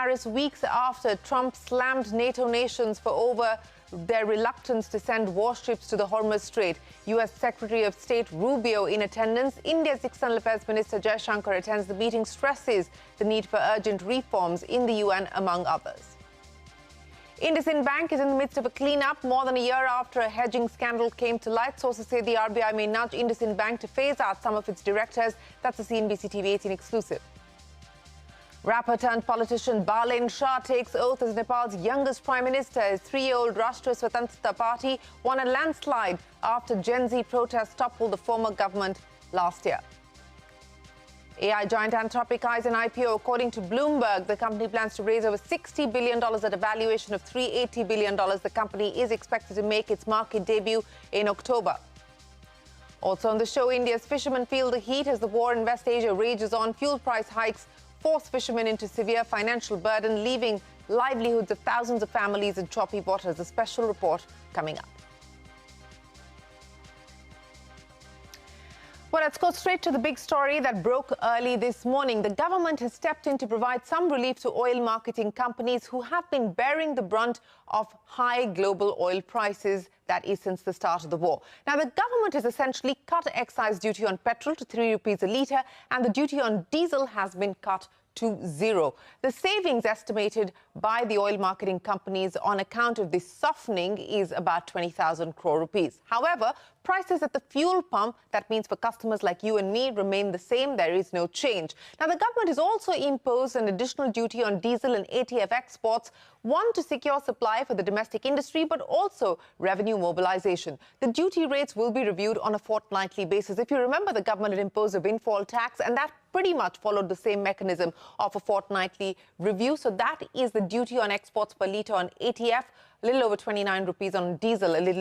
Paris weeks after Trump slammed NATO nations for over their reluctance to send warships to the Hormuz Strait. U.S. Secretary of State Rubio in attendance. India's External Affairs Minister Jaishankar attends the meeting, stresses the need for urgent reforms in the UN, among others. IndusInd Bank is in the midst of a clean-up more than a year after a hedging scandal came to light. Sources say the RBI may nudge IndusInd Bank to phase out some of its directors. That's a CNBC TV 18 exclusive. Rapper-turned-politician Balen Shah takes oath as Nepal's youngest prime minister. His 3-year-old Rashtriya Swatantrata Party won a landslide after Gen Z protests toppled the former government last year. AI giant Anthropic eyes an IPO. According to Bloomberg, the company plans to raise over $60 billion at a valuation of $380 billion. The company is expected to make its market debut in October. Also on the show, India's fishermen feel the heat as the war in West Asia rages on. Fuel price hikes force fishermen into severe financial burden, leaving livelihoods of thousands of families in choppy waters. A special report coming up. Well, let's go straight to the big story that broke early this morning. The government has stepped in to provide some relief to oil marketing companies who have been bearing the brunt of high global oil prices, that is, since the start of the war. Now, the government has essentially cut excise duty on petrol to 3 rupees a litre, and the duty on diesel has been cut to zero. The savings estimated by the oil marketing companies on account of this softening is about 20,000 crore rupees. However, prices at the fuel pump, that means for customers like you and me, remain the same. There is no change. Now, the government has also imposed an additional duty on diesel and ATF exports, one to secure supply for the domestic industry, but also revenue mobilization. The duty rates will be reviewed on a fortnightly basis. If you remember, the government had imposed a windfall tax, and that pretty much followed the same mechanism of a fortnightly review. So that is the duty on exports per litre on ATF, a little over 29 rupees, on diesel, a little